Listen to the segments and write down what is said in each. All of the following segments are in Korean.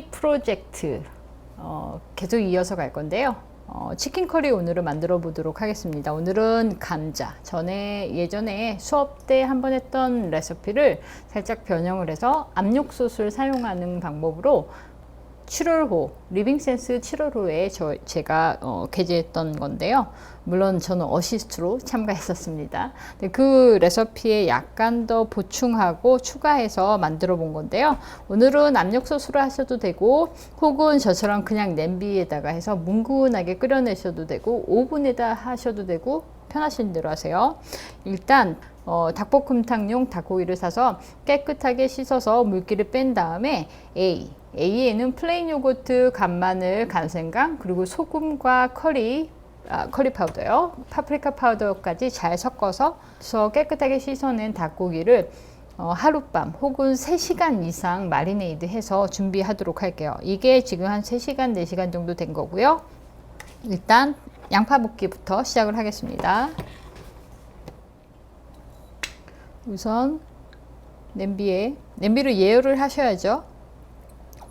커리 프로젝트 계속 이어서 갈 건데요. 치킨 커리 오늘은 만들어 보도록 하겠습니다. 오늘은 감자, 예전에 수업 때 한번 했던 레시피를 살짝 변형을 해서 압력솥을 사용하는 방법으로 7월호 리빙센스 7월호에 제가 게재했던 건데요. 물론 저는 어시스트로 참가했었습니다. 그 레시피에 약간 더 보충하고 추가해서 만들어 본 건데요. 오늘은 압력솥으로 하셔도 되고 혹은 저처럼 그냥 냄비에다가 해서 뭉근하게 끓여내셔도 되고 오븐에다 하셔도 되고 편하신 대로 하세요. 일단 닭볶음탕용 닭고기를 사서 깨끗하게 씻어서 물기를 뺀 다음에 A에는 플레인 요거트, 간마늘, 간생강, 그리고 소금과 커리 파우더요. 파프리카 파우더까지 잘 섞어서 깨끗하게 씻어낸 닭고기를 하룻밤 혹은 3시간 이상 마리네이드 해서 준비하도록 할게요. 이게 지금 한 3시간, 4시간 정도 된 거고요. 일단 양파 볶기부터 시작을 하겠습니다. 우선 냄비를 예열을 하셔야죠.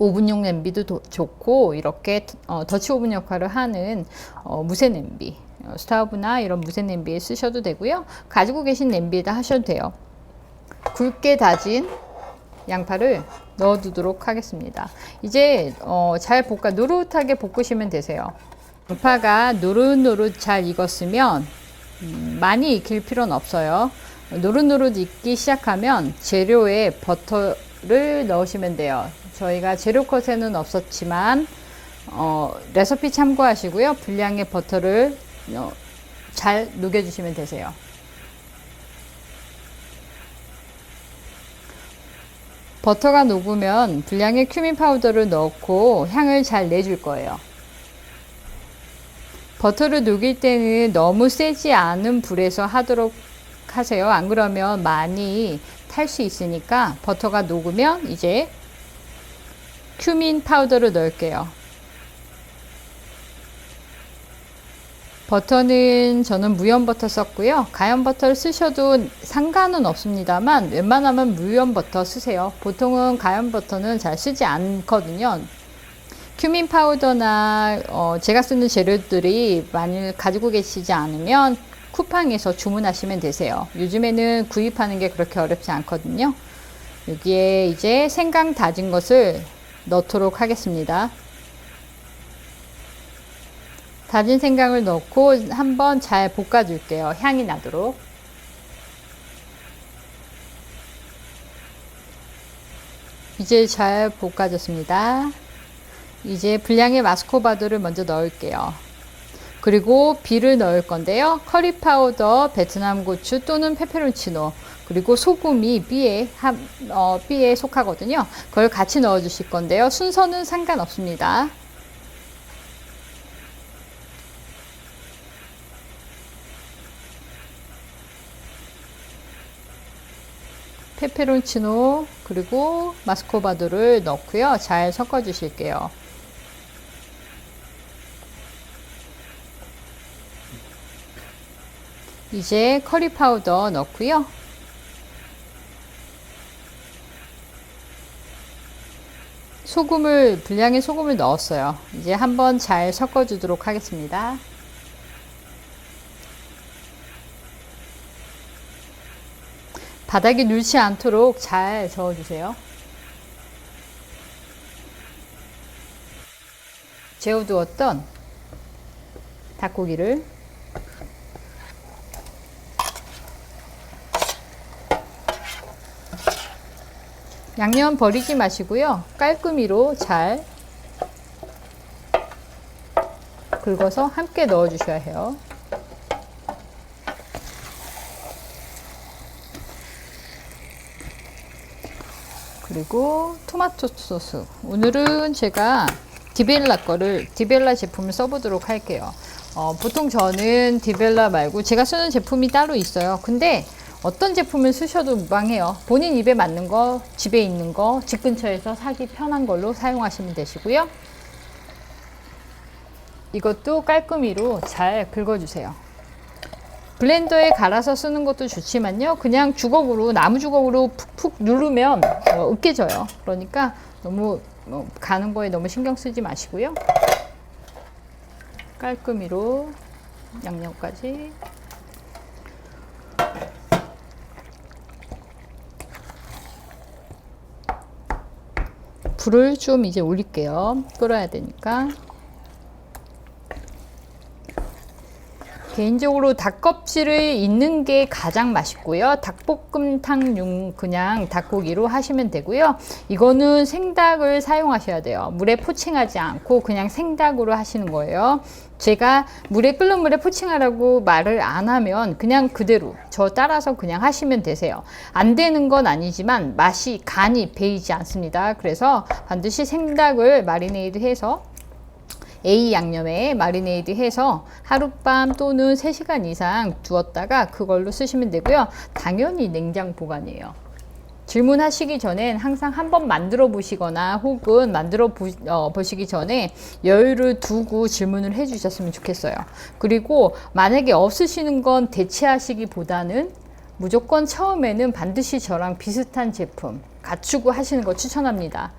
오븐용 냄비도 좋고 이렇게 더치 오븐 역할을 하는 무쇠 냄비, 스타브나 이런 무쇠 냄비에 쓰셔도 되고요. 가지고 계신 냄비에다 하셔도 돼요. 굵게 다진 양파를 넣어두도록 하겠습니다. 이제 잘 노릇하게 볶으시면 되세요. 양파가 노릇노릇 잘 익었으면 많이 익힐 필요는 없어요. 노릇노릇 익기 시작하면 재료에 버터를 넣으시면 돼요. 저희가 재료 컷에는 없었지만 레시피 참고하시고요. 분량의 버터를 잘 녹여주시면 되세요. 버터가 녹으면 분량의 큐민 파우더를 넣고 향을 잘 내줄 거예요. 버터를 녹일 때는 너무 세지 않은 불에서 하도록 하세요. 안 그러면 많이 탈 수 있으니까 버터가 녹으면 이제 큐민 파우더를 넣을게요. 버터는 저는 무염 버터 썼고요. 가염 버터를 쓰셔도 상관은 없습니다만 웬만하면 무염 버터 쓰세요. 보통은 가염 버터는 잘 쓰지 않거든요. 큐민 파우더나 제가 쓰는 재료들이 만일 가지고 계시지 않으면 쿠팡에서 주문하시면 되세요. 요즘에는 구입하는 게 그렇게 어렵지 않거든요. 여기에 이제 생강 다진 것을 넣도록 하겠습니다. 다진 생강을 넣고 한번 잘 볶아줄게요. 향이 나도록. 이제 잘 볶아졌습니다. 이제 분량의 마스코바도를 먼저 넣을게요. 그리고 비를 넣을 건데요. 커리 파우더, 베트남 고추 또는 페페론치노, 그리고 소금이 B에 속하거든요. 그걸 같이 넣어 주실 건데요. 순서는 상관없습니다. 페페론치노 그리고 마스코바도를 넣고요. 잘 섞어 주실게요. 이제 커리 파우더 넣고요. 분량의 소금을 넣었어요. 이제 한번 잘 섞어 주도록 하겠습니다. 바닥이 눌지 않도록 잘 저어 주세요. 재워두었던 닭고기를 양념 버리지 마시고요. 깔끔히로 잘 긁어서 함께 넣어 주셔야 해요. 그리고 토마토 소스. 오늘은 제가 디벨라 제품을 써보도록 할게요. 보통 저는 디벨라 말고 제가 쓰는 제품이 따로 있어요. 근데 어떤 제품을 쓰셔도 무방해요. 본인 입에 맞는 거, 집에 있는 거, 집 근처에서 사기 편한 걸로 사용하시면 되시고요. 이것도 깔끔히로 잘 긁어주세요. 블렌더에 갈아서 쓰는 것도 좋지만요. 그냥 나무 주걱으로 푹푹 누르면 으깨져요. 그러니까 너무 가는 거에 너무 신경 쓰지 마시고요. 깔끔히로 양념까지. 불을 좀 이제 올릴게요. 끓어야 되니까. 개인적으로 닭껍질을 있는 게 가장 맛있고요. 닭볶음탕용 그냥 닭고기로 하시면 되고요. 이거는 생닭을 사용하셔야 돼요. 물에 포칭하지 않고 그냥 생닭으로 하시는 거예요. 제가 끓는 물에 포칭하라고 말을 안 하면 그냥 그대로 저 따라서 그냥 하시면 되세요. 안 되는 건 아니지만 간이 배이지 않습니다. 그래서 반드시 생닭을 마리네이드 해서 A 양념에 마리네이드 해서 하룻밤 또는 3시간 이상 두었다가 그걸로 쓰시면 되고요. 당연히 냉장 보관이에요. 질문하시기 전엔 항상 한번 만들어 보시거나 혹은 보시기 전에 여유를 두고 질문을 해 주셨으면 좋겠어요. 그리고 만약에 없으시는 건 대체하시기보다는 무조건 처음에는 반드시 저랑 비슷한 제품 갖추고 하시는 거 추천합니다.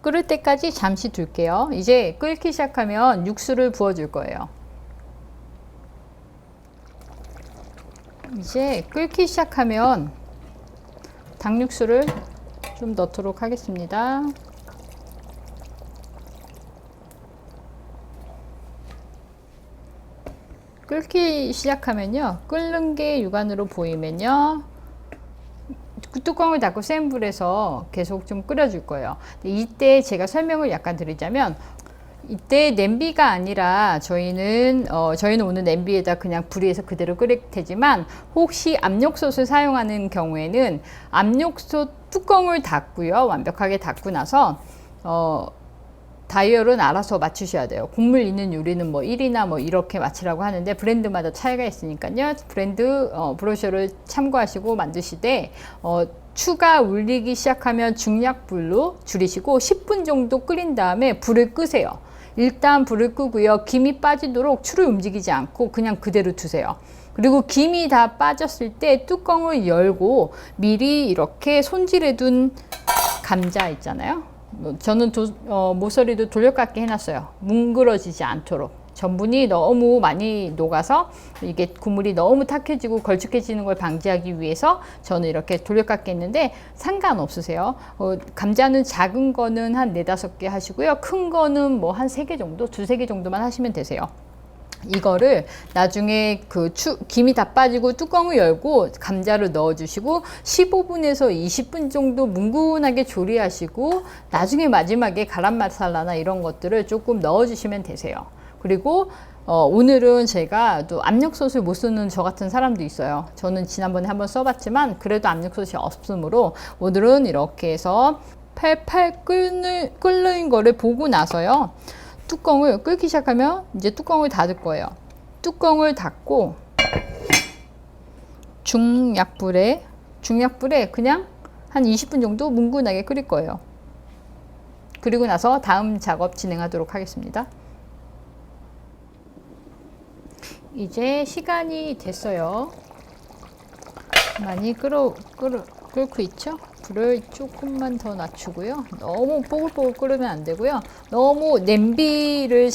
끓을 때까지 잠시 둘게요. 이제 끓기 시작하면 육수를 부어줄 거예요. 이제 끓기 시작하면 닭육수를 좀 넣도록 하겠습니다. 끓기 시작하면요. 끓는 게 육안으로 보이면요. 뚜껑을 닫고 센 불에서 계속 좀 끓여줄 거예요. 이때 제가 설명을 약간 드리자면 이때 냄비가 아니라 저희는 오늘 냄비에다 그냥 불 위에서 그대로 끓일 테지만 혹시 압력솥을 사용하는 경우에는 압력솥 뚜껑을 닫고요. 완벽하게 닫고 나서 다이얼은 알아서 맞추셔야 돼요. 국물 있는 요리는 뭐 1이나 뭐 이렇게 맞추라고 하는데 브랜드마다 차이가 있으니까요. 브랜드 브로셔를 참고하시고 만드시되 추가 울리기 시작하면 중약불로 줄이시고 10분 정도 끓인 다음에 불을 끄세요. 일단 불을 끄고요. 김이 빠지도록 추를 움직이지 않고 그냥 그대로 두세요. 그리고 김이 다 빠졌을 때 뚜껑을 열고 미리 이렇게 손질해 둔 감자 있잖아요. 저는 모서리도 돌려깎기 해놨어요. 뭉그러지지 않도록. 전분이 너무 많이 녹아서 이게 국물이 너무 탁해지고 걸쭉해지는 걸 방지하기 위해서 저는 이렇게 돌려깎기 했는데 상관없으세요. 감자는 작은 거는 한 4-5개 하시고요. 큰 거는 뭐 한 3개 정도, 2-3개 정도만 하시면 되세요. 이거를 나중에 김이 다 빠지고 뚜껑을 열고 감자를 넣어 주시고 15분에서 20분 정도 뭉근하게 조리하시고 나중에 마지막에 가람 마살라나 이런 것들을 조금 넣어 주시면 되세요. 그리고 오늘은 제가 또 압력솥을 못 쓰는 저 같은 사람도 있어요. 저는 지난번에 한번 써봤지만 그래도 압력솥이 없으므로 오늘은 이렇게 해서 팔팔 끓는 거를 보고 나서요. 뚜껑을 끓기 시작하면 이제 뚜껑을 닫을 거예요. 뚜껑을 닫고 중약불에 그냥 한 20분 정도 뭉근하게 끓일 거예요. 그리고 나서 다음 작업 진행하도록 하겠습니다. 이제 시간이 됐어요. 많이 끓고 있죠? 불을 조금만 더 낮추고요. 너무 뽀글뽀글 끓으면 안 되고요. 너무 냄비를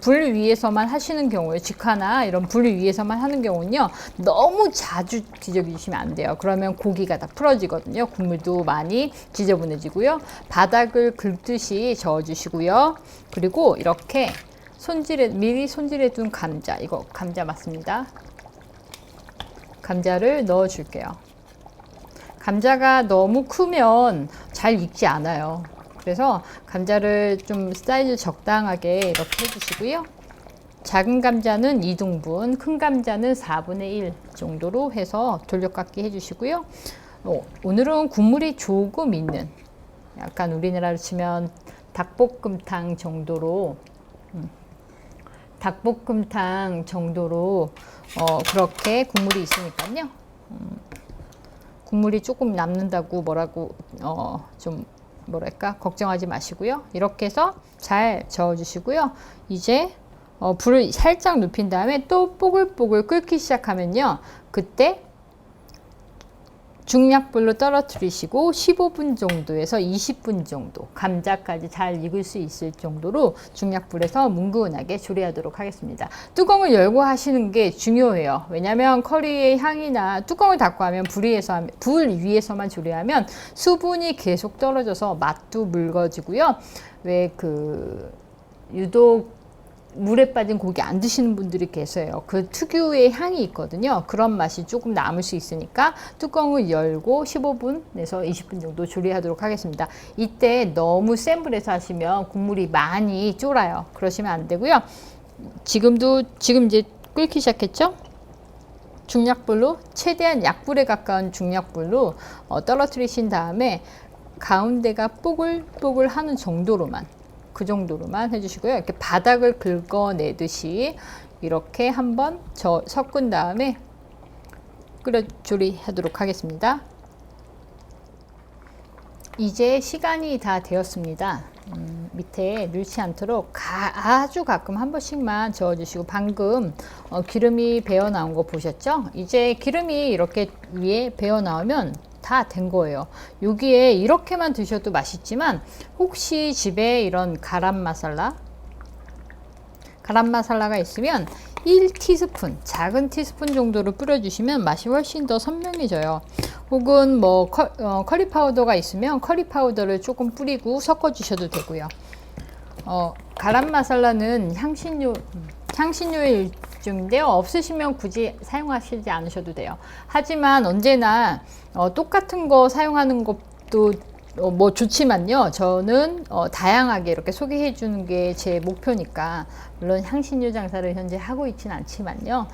불 위에서만 하시는 경우에 직화나 이런 불 위에서만 하는 경우는요. 너무 자주 뒤적이시면 안 돼요. 그러면 고기가 다 풀어지거든요. 국물도 많이 지저분해지고요. 바닥을 긁듯이 저어주시고요. 그리고 이렇게 미리 손질해 둔 감자, 이거 감자 맞습니다. 감자를 넣어 줄게요. 감자가 너무 크면 잘 익지 않아요. 그래서 감자를 좀 사이즈 적당하게 이렇게 해주시고요. 작은 감자는 2등분, 큰 감자는 4분의 1 정도로 해서 돌려깎기 해주시고요. 오늘은 국물이 조금 있는, 약간 우리나라로 치면 닭볶음탕 정도로 그렇게 국물이 있으니까요. 국물이 조금 남는다고 걱정하지 마시고요. 이렇게 해서 잘 저어주시고요. 이제 불을 살짝 눕힌 다음에 또 뽀글뽀글 끓기 시작하면요. 그때 중약불로 떨어뜨리시고 15분 정도에서 20분 정도 감자까지 잘 익을 수 있을 정도로 중약불에서 뭉근하게 조리하도록 하겠습니다. 뚜껑을 열고 하시는 게 중요해요. 왜냐하면 커리의 향이나 뚜껑을 닫고 하면 불 위에서만 조리하면 수분이 계속 떨어져서 맛도 묽어지고요. 왜 유독 물에 빠진 고기 안 드시는 분들이 계세요. 그 특유의 향이 있거든요. 그런 맛이 조금 남을 수 있으니까 뚜껑을 열고 15분에서 20분 정도 조리하도록 하겠습니다. 이때 너무 센 불에서 하시면 국물이 많이 쫄아요. 그러시면 안 되고요. 지금 이제 끓기 시작했죠? 중약불로 최대한 약불에 가까운 중약불로 떨어뜨리신 다음에 가운데가 뽀글뽀글 하는 정도로만 그 정도로만 해주시고요. 이렇게 바닥을 긁어내듯이 이렇게 한번 섞은 다음에 끓여 조리하도록 하겠습니다. 이제 시간이 다 되었습니다. 밑에 넣지 않도록 아주 가끔 한 번씩만 저어주시고 방금 기름이 배어 나온 거 보셨죠? 이제 기름이 이렇게 위에 배어 나오면 다 된 거예요. 여기에 이렇게만 드셔도 맛있지만 혹시 집에 이런 가람 마살라가 있으면 1티스푼, 작은 티스푼 정도로 뿌려주시면 맛이 훨씬 더 선명해져요. 혹은 뭐 커리 파우더가 있으면 커리 파우더를 조금 뿌리고 섞어 주셔도 되고요. 가람 마살라는 향신료의 일종인데요. 없으시면 굳이 사용하시지 않으셔도 돼요. 하지만 언제나 똑같은 거 사용하는 것도 뭐 좋지만요. 저는 다양하게 이렇게 소개해 주는 게 제 목표니까 물론 향신료 장사를 현재 하고 있지는 않지만요.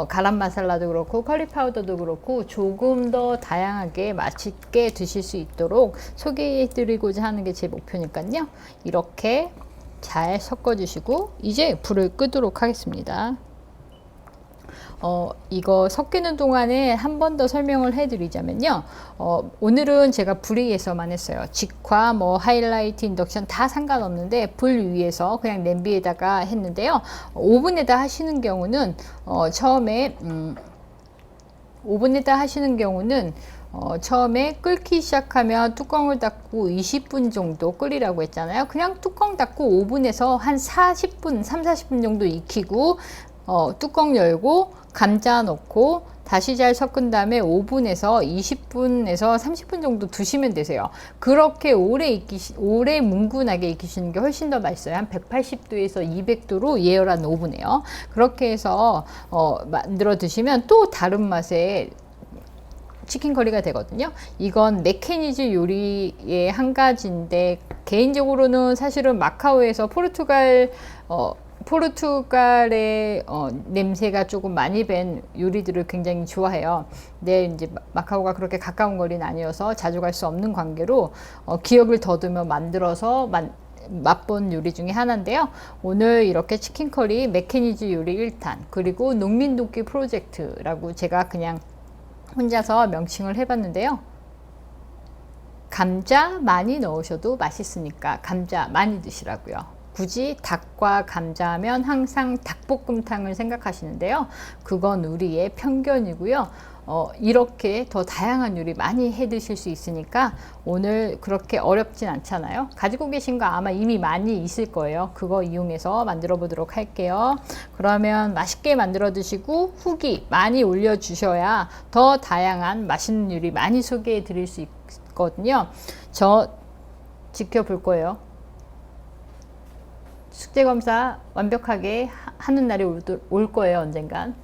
가람 마살라도 그렇고 커리 파우더도 그렇고 조금 더 다양하게 맛있게 드실 수 있도록 소개해 드리고자 하는 게 제 목표니까요. 이렇게 잘 섞어 주시고 이제 불을 끄도록 하겠습니다. 이거 섞이는 동안에 한 번 더 설명을 해 드리자면요. 오늘은 제가 불 위에서만 했어요. 직화, 하이라이트, 인덕션 다 상관없는데 불 위에서 그냥 냄비에다가 했는데요. 오븐에다 하시는 경우는 처음에 끓기 시작하면 뚜껑을 닫고 20분 정도 끓이라고 했잖아요. 그냥 뚜껑 닫고 오븐에서 한 40분 정도 익히고 뚜껑 열고 감자 넣고 다시 잘 섞은 다음에 오븐에서 20분에서 30분 정도 두시면 되세요. 그렇게 오래 뭉근하게 익히시는 게 훨씬 더 맛있어요. 한 180도에서 200도로 예열한 오븐이에요. 그렇게 해서 만들어 드시면 또 다른 맛의 치킨 커리가 되거든요. 이건 메케니즈 요리의 한 가지인데 개인적으로는 사실은 마카오에서 포르투갈의 냄새가 조금 많이 밴 요리들을 굉장히 좋아해요. 근데 이제 마카오가 그렇게 가까운 거리는 아니어서 자주 갈 수 없는 관계로 기억을 더듬어 만들어서 맛본 요리 중에 하나인데요. 오늘 이렇게 치킨 커리 메케니즈 요리 1탄 그리고 농민 돕기 프로젝트라고 제가 그냥 혼자서 명칭을 해봤는데요. 감자 많이 넣으셔도 맛있으니까 감자 많이 드시라고요. 굳이 닭과 감자하면 항상 닭볶음탕을 생각하시는데요. 그건 우리의 편견이고요. 이렇게 더 다양한 요리 많이 해 드실 수 있으니까 오늘 그렇게 어렵진 않잖아요. 가지고 계신 거 아마 이미 많이 있을 거예요. 그거 이용해서 만들어 보도록 할게요. 그러면 맛있게 만들어 드시고 후기 많이 올려주셔야 더 다양한 맛있는 요리 많이 소개해 드릴 수 있거든요. 저 지켜볼 거예요. 숙제 검사 완벽하게 하는 날이 올 거예요, 언젠간.